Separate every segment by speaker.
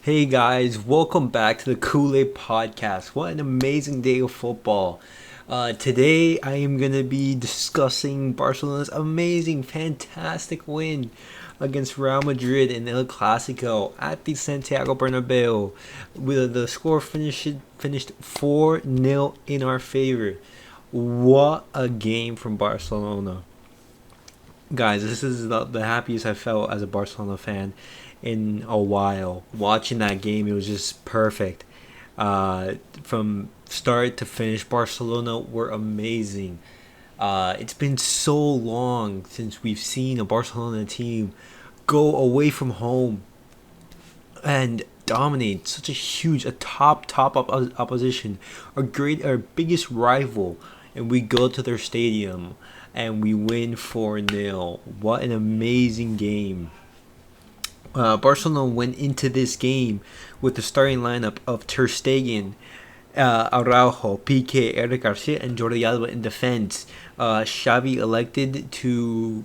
Speaker 1: Hey guys, welcome back to the Kool-Aid Podcast. What an amazing day of football. Today I am going to be discussing Barcelona's amazing, fantastic win against Real Madrid in El Clasico at the Santiago Bernabeu. With the score finished 4-0 in our favor. What a game from Barcelona. Guys, this is the happiest I felt as a Barcelona fan in a while. Watching that game, it was just perfect. From start to finish, Barcelona were amazing. It's been so long since we've seen a Barcelona team go away from home and dominate such a top opposition, our biggest rival, and we go to their stadium and we win 4-0. What an amazing game. Barcelona went into this game with the starting lineup of Ter Stegen, Araujo, Piqué, Eric Garcia, and Jordi Alba in defense. Xavi elected to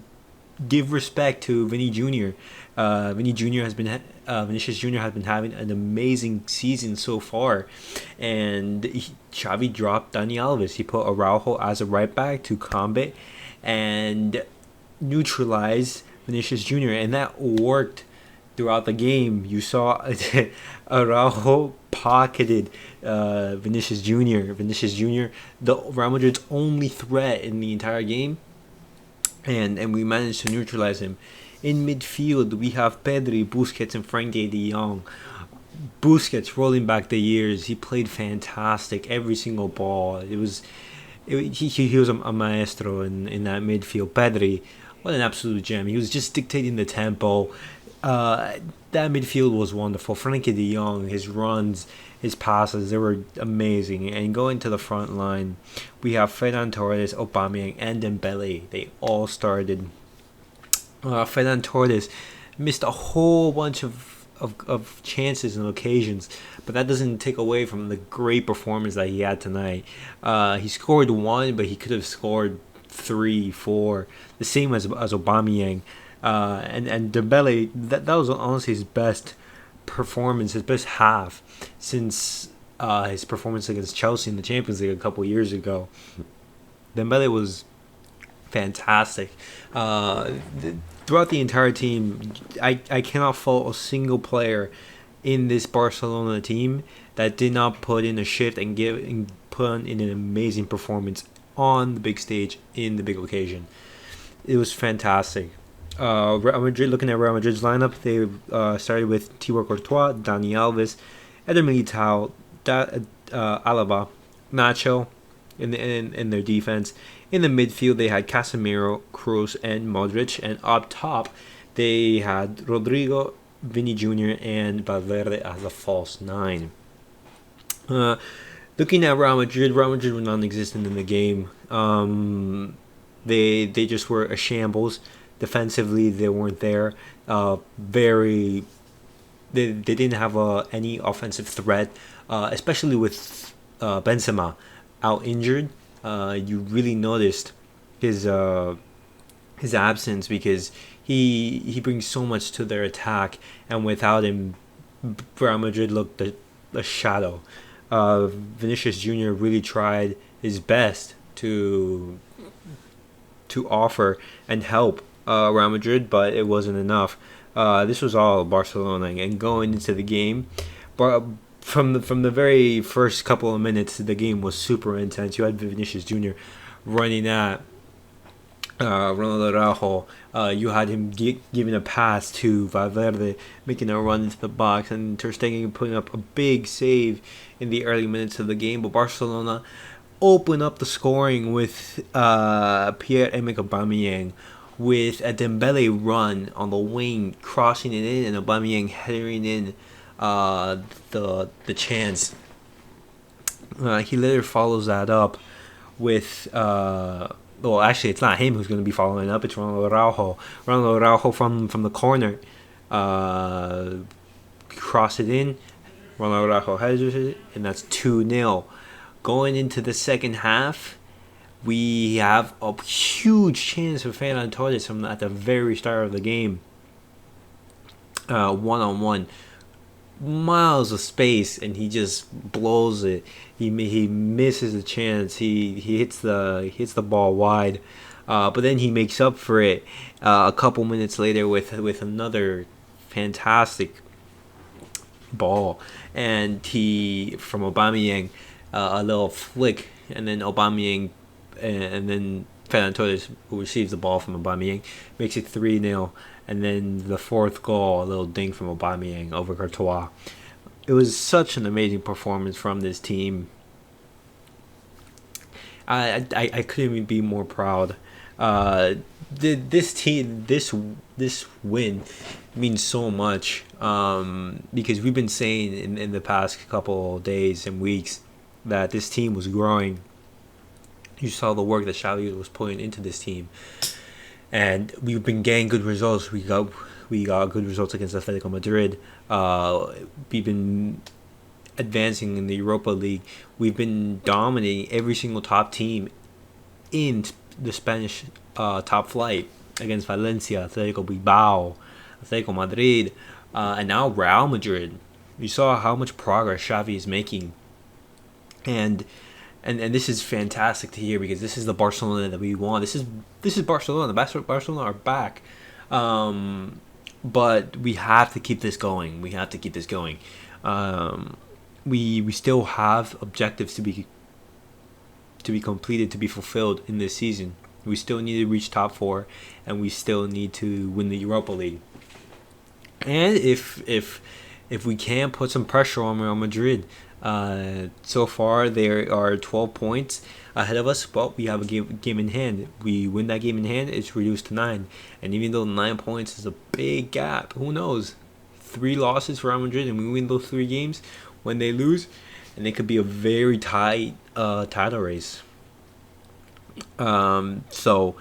Speaker 1: give respect to Vinny Jr. Vinicius Jr. has been having an amazing season so far, and Xavi dropped Dani Alves. He put Araujo as a right back to combat and neutralize Vinicius Jr. and that worked throughout the game. You saw Araujo pocketed Vinicius Jr. Vinicius Jr., the Real Madrid's only threat in the entire game, and we managed to neutralize him. In midfield, we have Pedri, Busquets, and Frank de Jong. Busquets rolling back the years, he played fantastic every single ball. He was a maestro in that midfield. Pedri, what an absolute gem. He was just dictating the tempo. That midfield was wonderful. Frankie de Jong, his runs, his passes, they were amazing. And going to the front line, we have Ferran Torres, Aubameyang, and Dembele. They all started. Ferran Torres missed a whole bunch of chances and occasions, but that doesn't take away from the great performance that he had tonight. He scored one, but he could have scored 3, 4, the same as Aubameyang. And Dembele, that was honestly his best performance, his best half since his performance against Chelsea in the Champions League a couple years ago. Dembele was fantastic. Throughout the entire team, I cannot fault a single player in this Barcelona team that did not put in a shift and put in an amazing performance on the big stage in the big occasion. It was fantastic. Real Madrid, looking at Real Madrid's lineup, they started with Thibaut Courtois, Dani Alves, Eder Militao, Alaba, Nacho in their defense. In the midfield, they had Casemiro, Kroos, and Modric, and up top, they had Rodrigo, Vinny Jr., and Valverde as a false 9. Looking at Real Madrid were non-existent in the game. They just were a shambles. Defensively, they weren't there. They didn't have any offensive threat, especially with Benzema out injured. You really noticed his absence because he brings so much to their attack, and without him, Real Madrid looked a shadow. Vinicius Jr. really tried his best to offer and help Real Madrid, but it wasn't enough. This was all Barcelona, and going into the game, but from the very first couple of minutes, the game was super intense. You had Vinicius Jr. running at Ronald Araujo. You had him giving a pass to Valverde, making a run into the box, and Ter Stegen putting up a big save in the early minutes of the game. But Barcelona opened up the scoring with Pierre-Emerick Aubameyang, with a Dembele run on the wing, crossing it in, and Aubameyang heading in the chance. He later follows that up with well, actually, it's not him who's going to be following up. It's Ronald Araujo. Ronald Araujo from the corner, cross it in. Ronald Araujo headers it, and that's 2-0. Going into the second half, we have a huge chance for Ferran Torres at the very start of the game. One-on-one. miles of space, and he just blows it. He misses a chance. He hits the ball wide, but then he makes up for it a couple minutes later with another fantastic ball, and he from Aubameyang, a little flick, and then Aubameyang, and then Ferran Torres, who receives the ball from Aubameyang, makes it 3-0, and then the fourth goal, a little ding from Aubameyang over Courtois. It was such an amazing performance from this team. I couldn't even be more proud. This team, this win means so much, because we've been saying in the past couple days and weeks that this team was growing. You saw the work that Xavi was putting into this team, and we've been getting good results. We got good results against Atletico Madrid. We've been advancing in the Europa League. We've been dominating every single top team in the Spanish top flight against Valencia, Atletico Bilbao, Atletico Madrid, and now Real Madrid. You saw how much progress Xavi is making, and this is fantastic to hear, because this is the Barcelona that we want. This is Barcelona. The Barcelona are back, but we have to keep this going. We still have objectives to be completed, to be fulfilled in this season. We still need to reach top 4, and we still need to win the Europa League. And if we can put some pressure on Real Madrid, so far there are 12 points ahead of us, but we have a game in hand. We win that game in hand, it's reduced to 9. And even though 9 points is a big gap, who knows? 3 losses for Real Madrid, and we win those 3 games. When they lose, and it could be a very tight title race. So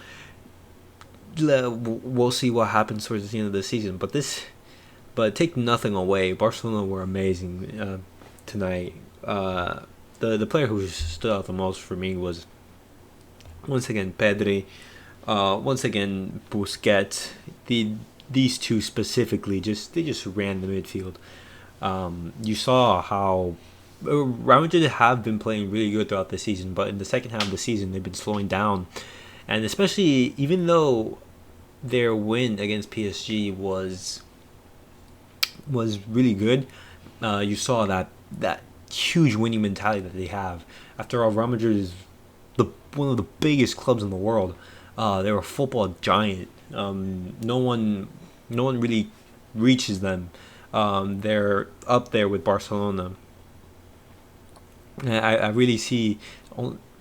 Speaker 1: we'll see what happens towards the end of the season. But take nothing away, Barcelona were amazing tonight. The player who stood out the most for me was once again Pedri, once again Busquets. These two specifically they just ran the midfield. You saw how Real Madrid have been playing really good throughout the season, but in the second half of the season they've been slowing down, and especially even though their win against PSG was really good, you saw that huge winning mentality that they have. After all, Real Madrid is one of the biggest clubs in the world. They're a football giant. No one really reaches them. They're up there with Barcelona. I really see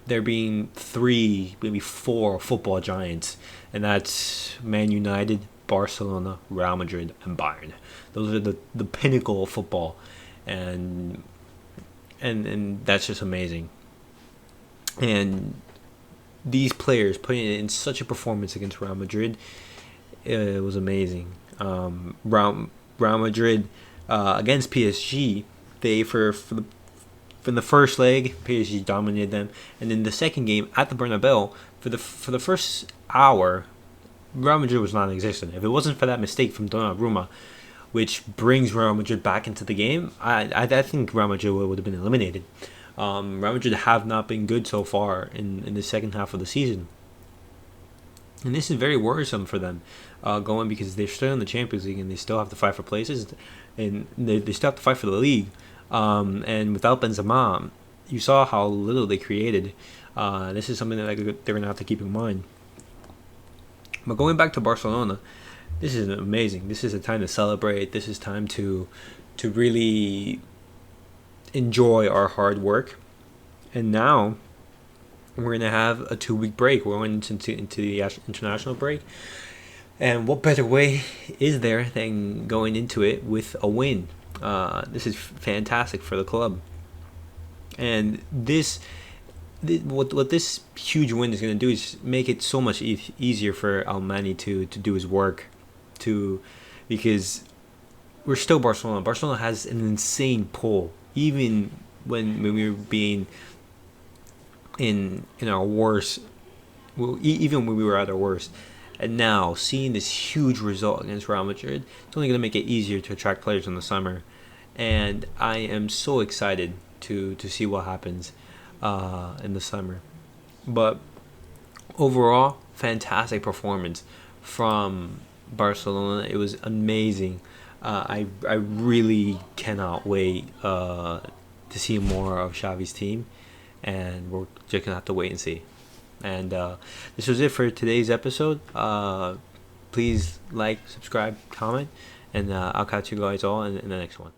Speaker 1: there being 3, maybe 4 football giants, and that's Man United, Barcelona, Real Madrid, and Bayern. Those are the pinnacle of football, and that's just amazing. And these players putting in such a performance against Real Madrid, it was amazing. Real Madrid against PSG, they from the first leg, PSG dominated them, and in the second game at the Bernabeu, for the first hour, Real Madrid was non-existent. If it wasn't for that mistake from Donnarumma, which brings Real Madrid back into the game, I think Real Madrid would have been eliminated. Real Madrid have not been good so far in the second half of the season, and this is very worrisome for them going, because they're still in the Champions League and they still have to fight for places, and they still have to fight for the league. And without Benzema, you saw how little they created. This is something that they're going to have to keep in mind. But going back to Barcelona, this is amazing. This is a time to celebrate. This is time to really enjoy our hard work. And now we're going to have a 2-week break. We're going into the international break. And what better way is there than going into it with a win? This is fantastic for the club. And what this huge win is going to do is make it so much easier for Almani to do his work, because we're still Barcelona. Barcelona has an insane pull, even when we were being in our worst, even when we were at our worst. And now seeing this huge result against Real Madrid, it's only going to make it easier to attract players in the summer. and I am so excited to see what happens in the summer. But overall, fantastic performance from Barcelona. It was amazing. I really cannot wait to see more of Xavi's team, and we're just gonna have to wait and see. And this was it for today's episode. Please like, subscribe, comment, and I'll catch you guys all in the next one.